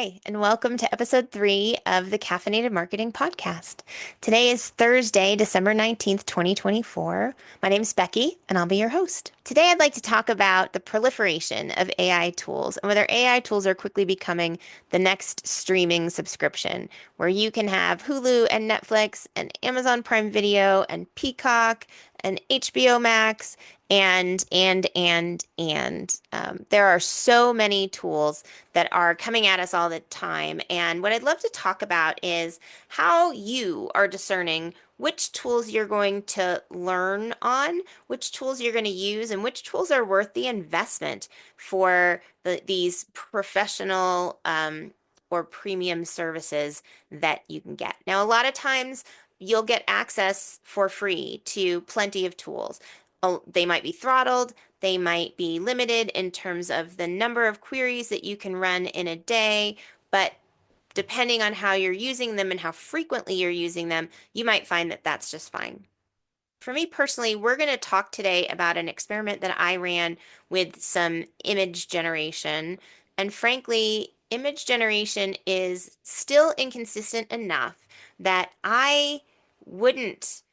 Hi, and welcome to episode 3 of the Caffeinated Marketing Podcast. Today is Thursday, December 19th, 2024. My name is Becky, and I'll be your host. Today, I'd like to talk about the proliferation of AI tools and whether AI tools are quickly becoming the next streaming subscription, where you can have Hulu and Netflix and Amazon Prime Video and Peacock and HBO Max and there are so many tools that are coming at us all the time. And what I'd love to talk about is how you are discerning which tools you're going to learn on, which tools you're going to use, and which tools are worth the investment for these professional or premium services that you can get. Now, a lot of times you'll get access for free to plenty of tools. They might be throttled. They might be limited in terms of the number of queries that you can run in a day, but depending on how you're using them and how frequently you're using them, you might find that that's just fine. For me personally, we're going to talk today about an experiment that I ran with some image generation. And frankly, image generation is still inconsistent enough that I wouldn't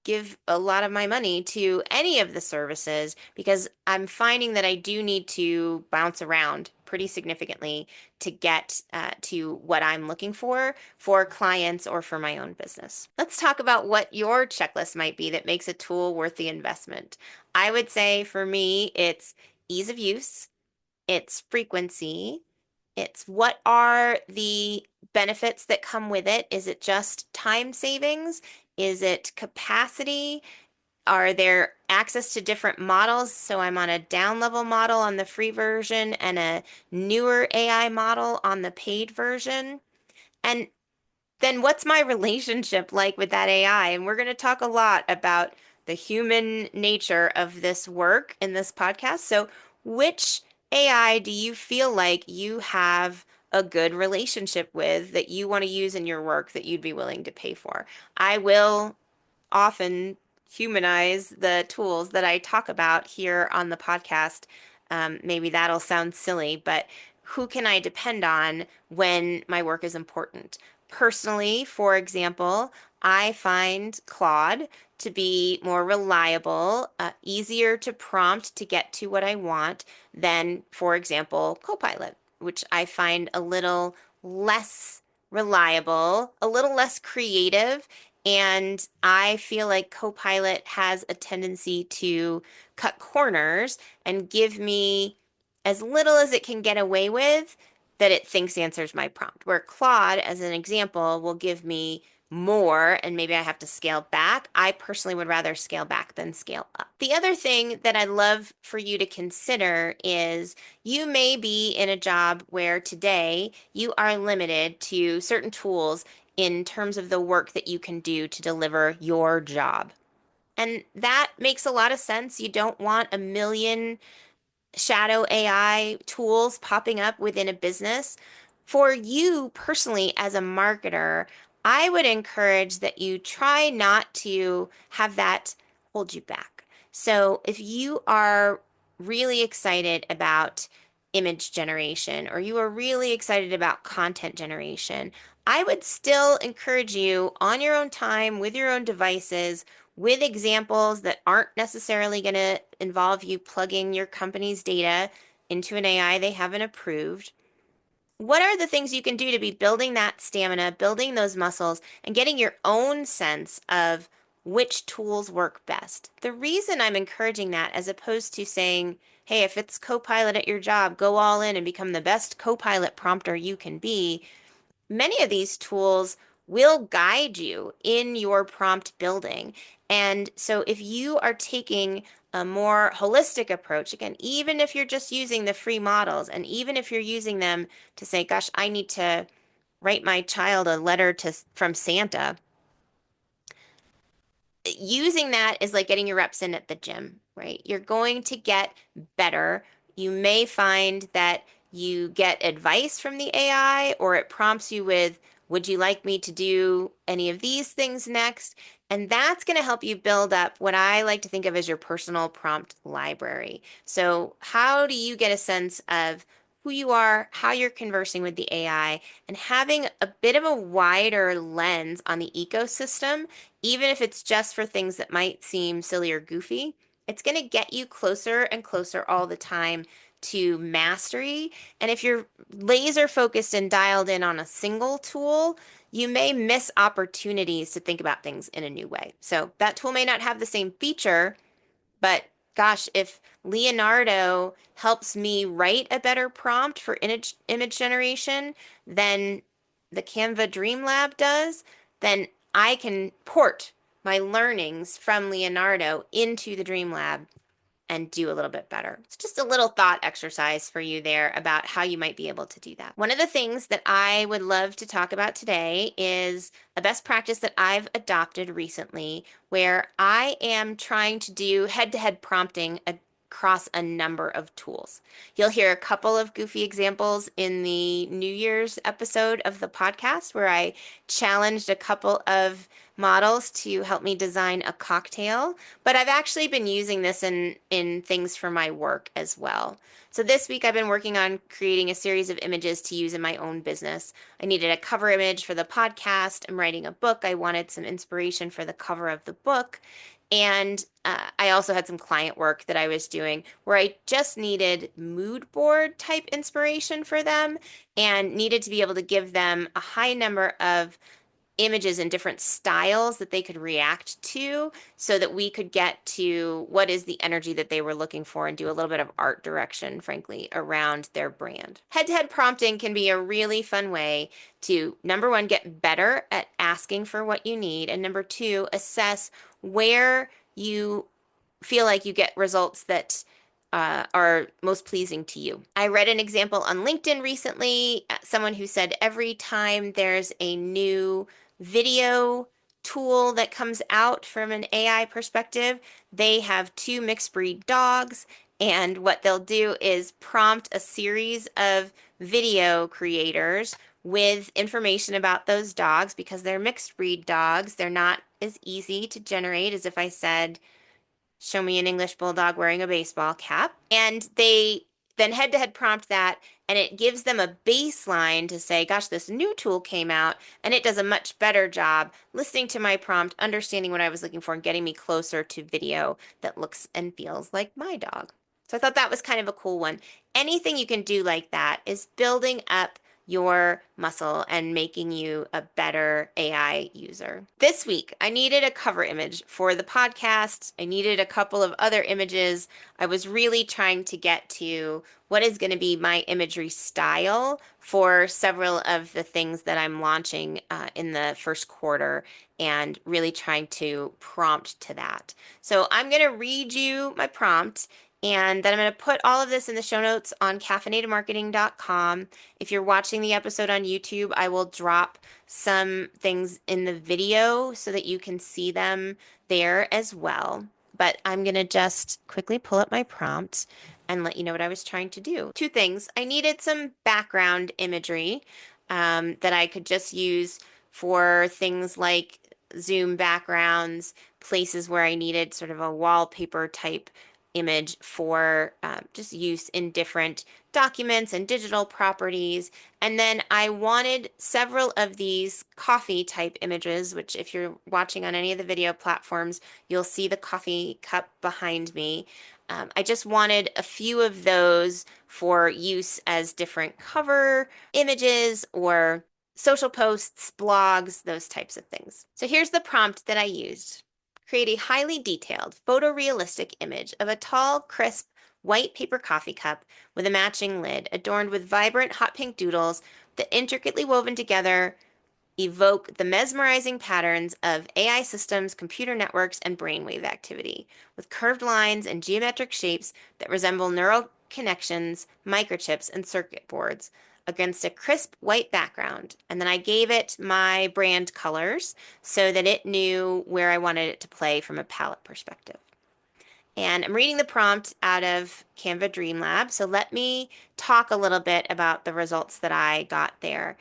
give a lot of my money to any of the services because I'm finding that I do need to bounce around pretty significantly to get to what I'm looking for clients or for my own business. Let's talk about what your checklist might be that makes a tool worth the investment. I would say for me, it's ease of use, it's frequency, it's what are the benefits that come with it? Is it just time savings? Is it capacity? Are there access to different models? So I'm on a down level model on the free version and a newer AI model on the paid version. And then what's my relationship like with that AI? And we're going to talk a lot about the human nature of this work in this podcast. So, which AI do you feel like you have a good relationship with that you want to use in your work that you'd be willing to pay for? I will often humanize the tools that I talk about here on the podcast. Maybe that'll sound silly, but who can I depend on when my work is important? Personally, for example, I find Claude to be more reliable, easier to prompt to get to what I want than, for example, Copilot, which I find a little less reliable, a little less creative, and I feel like Copilot has a tendency to cut corners and give me as little as it can get away with that it thinks answers my prompt. Where Claude, as an example, will give me more and maybe I have to scale back. I personally would rather scale back than scale up. The other thing that I'd love for you to consider is you may be in a job where today you are limited to certain tools in terms of the work that you can do to deliver your job. And that makes a lot of sense. You don't want a million shadow AI tools popping up within a business. For you personally, as a marketer, I would encourage that you try not to have that hold you back. So if you are really excited about image generation or you are really excited about content generation, I would still encourage you on your own time with your own devices with examples that aren't necessarily going to involve you plugging your company's data into an AI they haven't approved. What are the things you can do to be building that stamina, building those muscles, and getting your own sense of which tools work best? The reason I'm encouraging that, as opposed to saying, hey, if it's Copilot at your job, go all in and become the best Copilot prompter you can be, many of these tools will guide you in your prompt building. And so if you are taking a more holistic approach, again, even if you're just using the free models, and even if you're using them to say, gosh, I need to write my child a letter from Santa, using that is like getting your reps in at the gym, right? You're going to get better. You may find that you get advice from the AI or it prompts you with, would you like me to do any of these things next? And that's going to help you build up what I like to think of as your personal prompt library. So, how do you get a sense of who you are, how you're conversing with the AI, and having a bit of a wider lens on the ecosystem, even if it's just for things that might seem silly or goofy, it's going to get you closer and closer all the time to mastery. And if you're laser focused and dialed in on a single tool, you may miss opportunities to think about things in a new way. So that tool may not have the same feature, but gosh, if Leonardo helps me write a better prompt for image generation than the Canva Dream Lab does, then I can port my learnings from Leonardo into the Dream Lab and do a little bit better. It's just a little thought exercise for you there about how you might be able to do that. One of the things that I would love to talk about today is a best practice that I've adopted recently where I am trying to do head-to-head prompting across a number of tools. You'll hear a couple of goofy examples in the New Year's episode of the podcast where I challenged a couple of models to help me design a cocktail, but I've actually been using this in things for my work as well. So this week I've been working on creating a series of images to use in my own business. I needed a cover image for the podcast. I'm writing a book. I wanted some inspiration for the cover of the book. And I also had some client work that I was doing where I just needed mood board type inspiration for them and needed to be able to give them a high number of images in different styles that they could react to so that we could get to what is the energy that they were looking for and do a little bit of art direction, frankly, around their brand. Head-to-head prompting can be a really fun way to, number one, get better at asking for what you need, and number two, assess where you feel like you get results that are most pleasing to you. I read an example on LinkedIn recently, someone who said every time there's a new video tool that comes out from an AI perspective, they have two mixed breed dogs, and what they'll do is prompt a series of video creators with information about those dogs because they're mixed breed dogs. They're not as easy to generate as if I said, show me an English bulldog wearing a baseball cap. And they then head to head prompt that, and it gives them a baseline to say, gosh, this new tool came out, and it does a much better job listening to my prompt, understanding what I was looking for, and getting me closer to video that looks and feels like my dog. So I thought that was kind of a cool one. Anything you can do like that is building up your muscle and making you a better AI user. This week, I needed a cover image for the podcast. I needed a couple of other images. I was really trying to get to what is going to be my imagery style for several of the things that I'm launching in the first quarter and really trying to prompt to that. So I'm going to read you my prompt. And then I'm going to put all of this in the show notes on caffeinatedmarketing.com. If you're watching the episode on YouTube, I will drop some things in the video so that you can see them there as well. But I'm going to just quickly pull up my prompt and let you know what I was trying to do. Two things. I needed some background imagery that I could just use for things like Zoom backgrounds, places where I needed sort of a wallpaper type image for just use in different documents and digital properties. And then I wanted several of these coffee type images, which if you're watching on any of the video platforms, you'll see the coffee cup behind me. I just wanted a few of those for use as different cover images or social posts, blogs, those types of things. So here's the prompt that I used. Create a highly detailed, photorealistic image of a tall, crisp, white paper coffee cup with a matching lid adorned with vibrant hot pink doodles that intricately woven together evoke the mesmerizing patterns of AI systems, computer networks, and brainwave activity, with curved lines and geometric shapes that resemble neural connections, microchips, and circuit boards against a crisp white background. And then I gave it my brand colors so that it knew where I wanted it to play from a palette perspective. And I'm reading the prompt out of Canva Dream Lab. So let me talk a little bit about the results that I got there.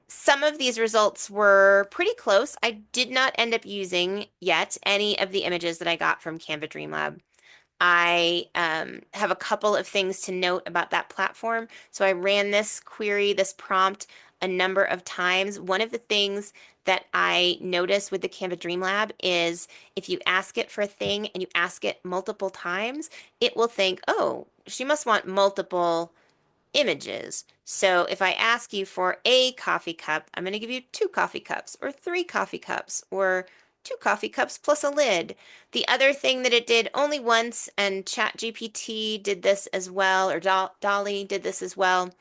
Some of these results were pretty close. I did not end up using yet any of the images that I got from Canva Dream Lab. I have a couple of things to note about that platform. So I ran this query, this prompt, a number of times. One of the things that I notice with the Canva Dream Lab is if you ask it for a thing and you ask it multiple times, it will think, oh, she must want multiple images. So if I ask you for a coffee cup, I'm going to give you two coffee cups or three coffee cups or two coffee cups plus a lid. The other thing that it did only once, and ChatGPT did this as well, or Dolly did this as well,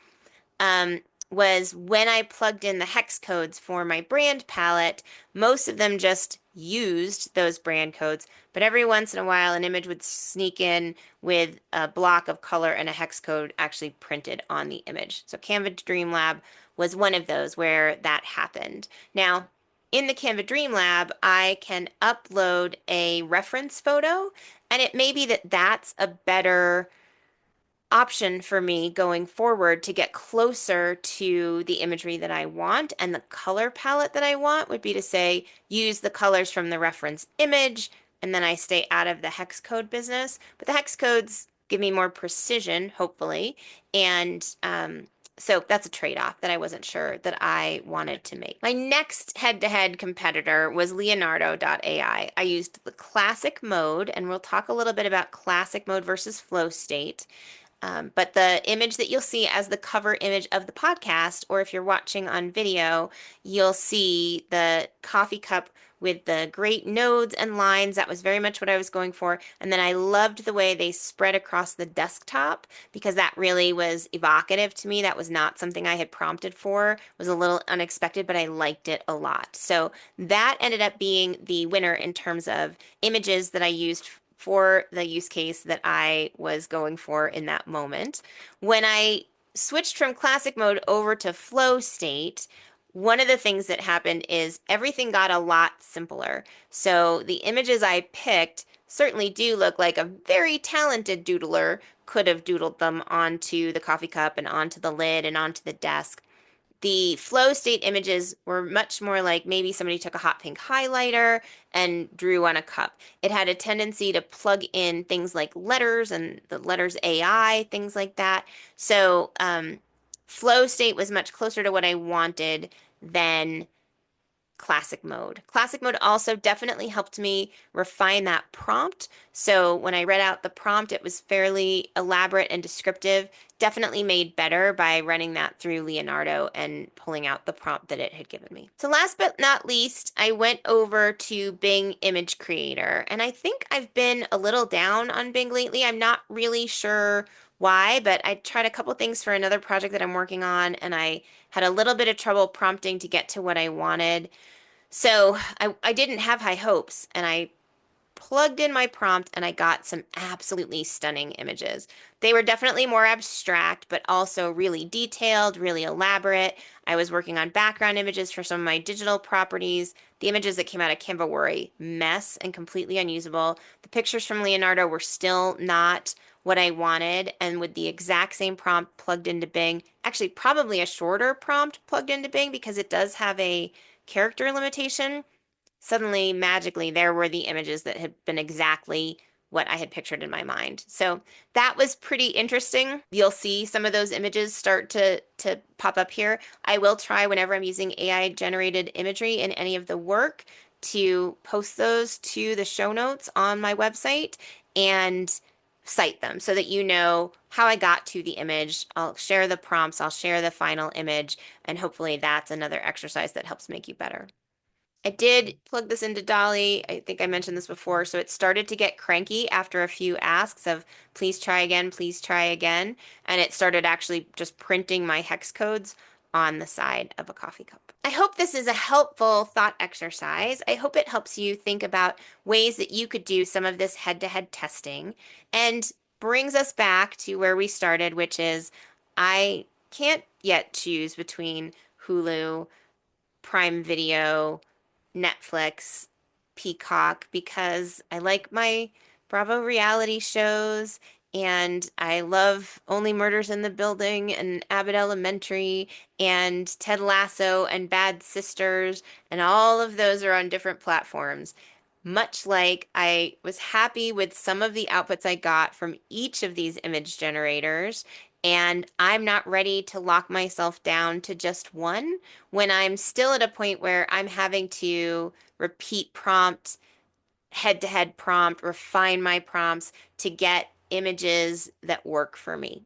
um, was when I plugged in the hex codes for my brand palette, most of them just used those brand codes, but every once in a while an image would sneak in with a block of color and a hex code actually printed on the image. So Canva Dream Lab was one of those where that happened. Now, in the Canva Dream Lab, I can upload a reference photo, and it may be that that's a better option for me going forward to get closer to the imagery that I want, and the color palette that I want would be to say use the colors from the reference image, and then I stay out of the hex code business. But the hex codes give me more precision, hopefully, and so that's a trade-off that I wasn't sure that I wanted to make. My next head-to-head competitor was Leonardo.ai. I used the classic mode, and we'll talk a little bit about classic mode versus flow state. But the image that you'll see as the cover image of the podcast, or if you're watching on video, you'll see the coffee cup with the great nodes and lines. That was very much what I was going for. And then I loved the way they spread across the desktop because that really was evocative to me. That was not something I had prompted for. It was a little unexpected, but I liked it a lot. So that ended up being the winner in terms of images that I used for the use case that I was going for in that moment. When I switched from classic mode over to flow state, one of the things that happened is everything got a lot simpler. So the images I picked certainly do look like a very talented doodler could have doodled them onto the coffee cup and onto the lid and onto the desk. The flow state images were much more like maybe somebody took a hot pink highlighter and drew on a cup. It had a tendency to plug in things like letters and the letters AI, things like that. So flow state was much closer to what I wanted than classic mode. Classic mode also definitely helped me refine that prompt. So when I read out the prompt, it was fairly elaborate and descriptive. Definitely made better by running that through Leonardo and pulling out the prompt that it had given me. So last but not least, I went over to Bing Image Creator. And I think I've been a little down on Bing lately. I'm not really sure why, but I tried a couple things for another project that I'm working on, and I had a little bit of trouble prompting to get to what I wanted. So I didn't have high hopes, and I plugged in my prompt and I got some absolutely stunning images. They were definitely more abstract, but also really detailed, really elaborate. I was working on background images for some of my digital properties. The images that came out of Canva were a mess and completely unusable. The pictures from Leonardo were still not what I wanted, and with the exact same prompt plugged into Bing, actually probably a shorter prompt plugged into Bing because it does have a character limitation. Suddenly, magically, there were the images that had been exactly what I had pictured in my mind. So that was pretty interesting. You'll see some of those images start to pop up here. I will try whenever I'm using AI generated imagery in any of the work to post those to the show notes on my website and cite them so that you know how I got to the image. I'll share the prompts, I'll share the final image, and hopefully that's another exercise that helps make you better. I did plug this into Dolly. I think I mentioned this before. So it started to get cranky after a few asks of please try again, please try again. And it started actually just printing my hex codes on the side of a coffee cup. I hope this is a helpful thought exercise. I hope it helps you think about ways that you could do some of this head-to-head testing and brings us back to where we started, which is I can't yet choose between Hulu, Prime Video, Netflix, Peacock, because I like my Bravo reality shows and I love Only Murders in the Building and Abbott Elementary and Ted Lasso and Bad Sisters, and all of those are on different platforms. much like I was happy with some of the outputs I got from each of these image generators, and I'm not ready to lock myself down to just one when I'm still at a point where I'm having to repeat prompt, head-to-head prompt, refine my prompts to get images that work for me.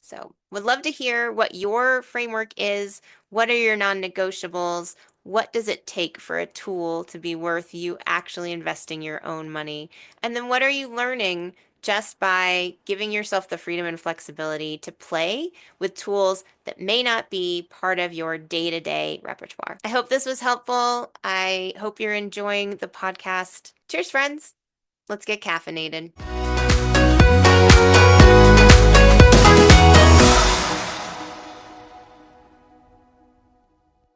So, would love to hear what your framework is. What are your non-negotiables? What does it take for a tool to be worth you actually investing your own money? And then what are you learning just by giving yourself the freedom and flexibility to play with tools that may not be part of your day-to-day repertoire? I hope this was helpful. I hope you're enjoying the podcast. Cheers, friends. Let's get caffeinated.